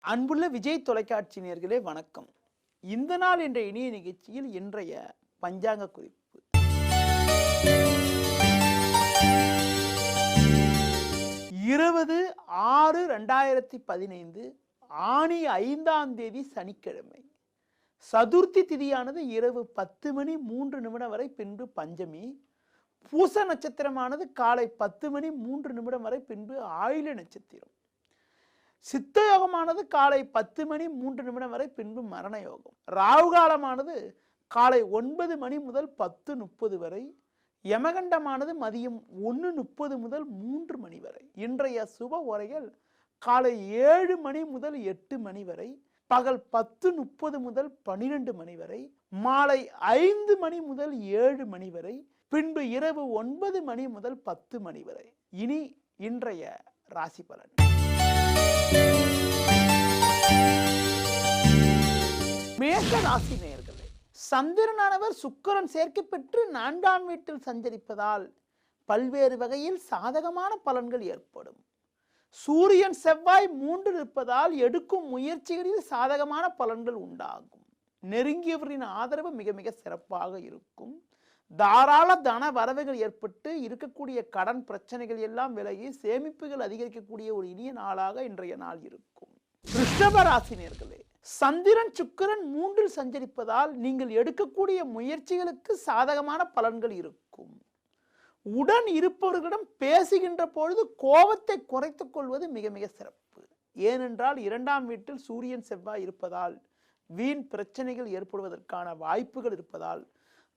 அன்புள்ள விஜய் தொலைக்காட்சி நேயர்களே வணக்கம். இந்த நாள் என்ற இனிய நிகழ்ச்சியில் இன்றைய பஞ்சாங்க குறிப்பு. 20/6/2015 ஆணி 5ஆம் தேதி சனிக்கிழமை. சதுர்த்தி திதியானது இரவு 10:03 வரை, பின்பு பஞ்சமி. பூச நட்சத்திரமானது காலை 10:03 வரை, பின்பு ஆயில்ய நட்சத்திரம். சித்த யோகமானது காலை 10:03 வரை, பின்பு மரண யோகம். ராகு காலமானது காலை 9 மணி முதல் 10:30 வரை. யமகண்டமானது மதியம் 1:30 முதல் 3 மணி வரை. இன்றைய சுப ஓரைகள் காலை 7 மணி முதல் 8 மணி வரை, பகல் 10:30 முதல் 12 மணி வரை, மாலை 5 மணி முதல் 7 மணி வரை, பின்பு இரவு 9 மணி முதல் 10 மணி வரை. இனி இன்றைய ராசி பலன். மேஷ ராசி நேயர்களே, சந்திரனானவர் சுக்கிரன் சேர்க்கை பெற்று 4ஆம் வீட்டில் சஞ்சரிப்பதால் பல்வேறு வகையில் சாதகமான பலன்கள் ஏற்படும். சூரியன் செவ்வாய் 3 இருப்பதால் எடுக்கும் முயற்சிகளில் சாதகமான பலன்கள் உண்டாகும். நெருங்கியவரின் ஆதரவு மிக மிக சிறப்பாக இருக்கும். தாராள தன வரவுகள் ஏற்பட்டு இருக்கக்கூடிய கடன் பிரச்சனைகள் எல்லாம் விலகி சேமிப்புகள் அதிகரிக்கக்கூடிய ஒரு இனிய நாளாக இன்றைய நாள் இருக்கும். ரிஷப ராசி நேயர்களே, சந்திரன் சுக்கிரன் 3 சஞ்சரிப்பதால் நீங்கள் எடுக்கக்கூடிய முயற்சிகளுக்கு சாதகமான பலன்கள் இருக்கும். உடன் இருப்பவர்களிடம் பேசுகின்ற பொழுது கோபத்தை குறைத்துக் கொள்வது மிக மிக சிறப்பு. ஏனென்றால் 2ஆம் வீட்டில் சூரியன் செவ்வாய் இருப்பதால் வீண் பிரச்சனைகள் ஏற்படுவதற்கான வாய்ப்புகள் இருப்பதால்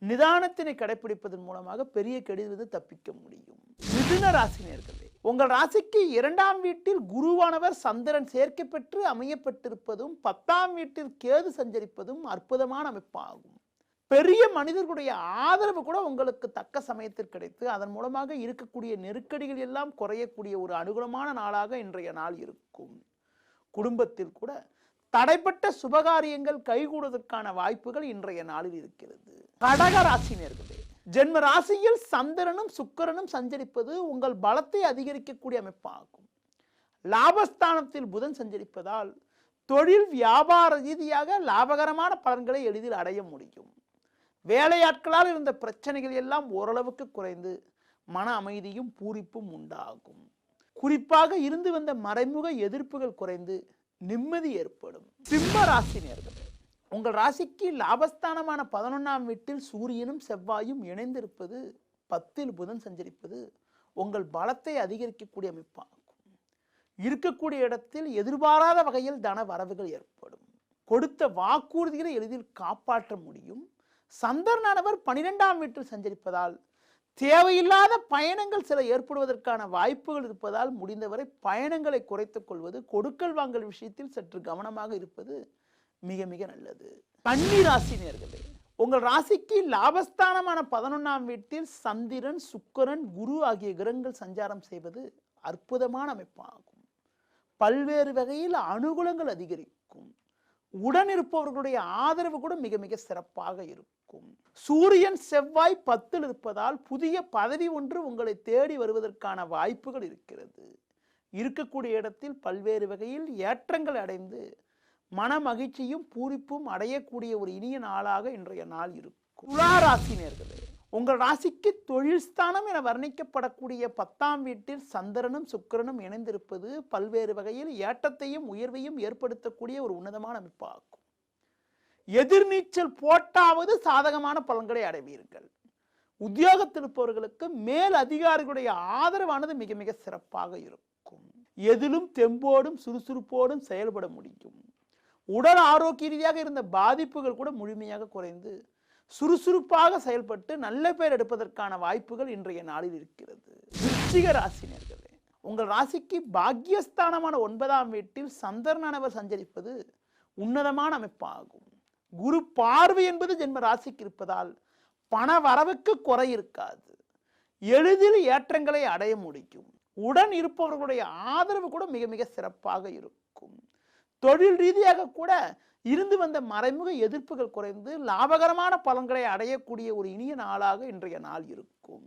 நிதானத்தினை கடைபிடிப்பதன் மூலமாக பெரிய கெடுதலிலிருந்து தப்பிக்க முடியும். மிதுன ராசி நேயர்களே, உங்கள் ராசிக்கு 2ஆம் வீட்டில் குருவானவர் சந்திரன் சேர்க்கை பெற்று அமையப்பட்டிருப்பதும் 10ஆம் வீட்டில் கேது சஞ்சரிப்பதும் அற்புதமான அமைப்பாகும். பெரிய மனிதர்களுடைய ஆதரவு கூட உங்களுக்கு தக்க சமயத்தில் கிடைத்து அதன் மூலமாக இருக்கக்கூடிய நெருக்கடிகள் எல்லாம் குறையக்கூடிய ஒரு அனுகூலமான நாளாக இன்றைய நாள் இருக்கும். குடும்பத்தில் கூட தடைப்பட்ட சுபகாரியங்கள் கைகூடுவதற்கான வாய்ப்புகள் இன்றைய நாளில் இருக்கிறது. கடக ராசி நேயர்களே, ஜென்ம ராசியில் சந்திரனும் சுக்கிரனும் சஞ்சரிப்பது உங்கள் பலத்தை அதிகரிக்கக்கூடிய அமைப்பாகும். லாபஸ்தானத்தில் புதன் சஞ்சரிப்பதால் தொழில் வியாபார ரீதியாக லாபகரமான பலன்களை எளிதில் அடைய முடியும். வேலையாட்களால் இருந்த பிரச்சனைகள் எல்லாம் ஓரளவுக்கு குறைந்து மன அமைதியும் பூரிப்பும் உண்டாகும். குறிப்பாக இருந்து வந்த மறைமுக எதிர்ப்புகள் குறைந்து நிம்மதி ஏற்படும். சிம்ம ராசி நேயர்களே, உங்கள் ராசிக்கு லாபஸ்தானமான 11ஆம் வீட்டில் சூரியனும் செவ்வாயும் இணைந்திருப்பது 10இல் புதன் சஞ்சரிப்பது உங்கள் பலத்தை அதிகரிக்கக்கூடிய அமைப்பாகும். இருக்கக்கூடிய இடத்தில் எதிர்பாராத வகையில் தன வரவுகள் ஏற்படும். கொடுத்த வாக்குறுதிகளை எளிதில் காப்பாற்ற முடியும். சந்திரனானவர் 12ஆம் வீட்டில் சஞ்சரிப்பதால் தேவையில்லாத பயணங்கள் சில ஏற்படுவதற்கான வாய்ப்புகள் இருப்பதால் முடிந்தவரை பயணங்களை குறைத்துக் கொள்வது, கொடுக்கல் வாங்கல் விஷயத்தில் சற்று கவனமாக இருப்பது மிக மிக நல்லது. கன்னி ராசி நேயர்களே, உங்கள் ராசிக்கு லாபஸ்தானமான 11ஆம் வீட்டில் சந்திரன் சுக்கிரன் குரு ஆகிய கிரகங்கள் சஞ்சாரம் செய்வது அற்புதமான அமைப்பாகும். பல்வேறு வகையில் அனுகூலங்கள் அதிகரிக்கும். உடன் இருப்பவர்களுடைய ஆதரவு கூட மிக மிக சிறப்பாக இருக்கும். சூரியன் செவ்வாய் 10இல் இருப்பதால் புதிய பதவி ஒன்று உங்களை தேடி வருவதற்கான வாய்ப்புகள் இருக்கிறது. இருக்கக்கூடிய இடத்தில் பல்வேறு வகையில் ஏற்றங்கள் அடைந்து மன மகிழ்ச்சியும் பூரிப்பும் அடையக்கூடிய ஒரு இனிய நாளாக இன்றைய நாள் இருக்கும். துலா ராசி நேயர்களே, உங்கள் ராசிக்கு தொழில் ஸ்தானம் என வர்ணிக்கப்படக்கூடிய 10ஆம் வீட்டில் சந்திரனும் சுக்கிரனும் இணைந்திருப்பது பல்வேறு வகையில் ஏற்றத்தையும் உயர்வையும் ஏற்படுத்தக்கூடிய ஒரு உன்னதமான அமைப்பாகும். எதிர்நீச்சல் போட்டாவது சாதகமான பலன்களை அடைவீர்கள். உத்தியோகத்தில் இருப்பவர்களுக்கு மேல் அதிகாரிகளுடைய ஆதரவானது மிக மிக சிறப்பாக இருக்கும். எதிலும் தெம்போடும் சுறுசுறுப்போடும் செயல்பட முடியும். உடல் ஆரோக்கிய ரீதியாக இருந்த பாதிப்புகள் கூட முழுமையாக குறைந்து சுறுசுறுப்பாக செயல்பட்டு நல்ல பெயர் எடுப்பதற்கான வாய்ப்புகள் இன்றைய நாளில் இருக்கிறது. விருச்சிக ராசி நேயர்களே, உங்கள் ராசிக்கு பாக்கியஸ்தானமான 9ஆம் வீட்டில் சந்திரனானவர் சஞ்சரிப்பது உன்னதமான அமைப்பாகும். குரு பார்வை என்பது ஜென்ம ராசிக்கு இருப்பதால் பண வரவுக்கு குறை இருக்காது. எளிதில் ஏற்றங்களை அடைய முடியும். உடன் இருப்பவர்களுடைய ஆதரவு கூட மிக மிக சிறப்பாக இருக்கும். தொழில் ரீதியாக கூட இருந்து வந்த மறைமுக எதிர்ப்புகள் குறைந்து லாபகரமான பலன்களை அடையக்கூடிய ஒரு இனிய நாளாக இன்றைய நாள் இருக்கும்.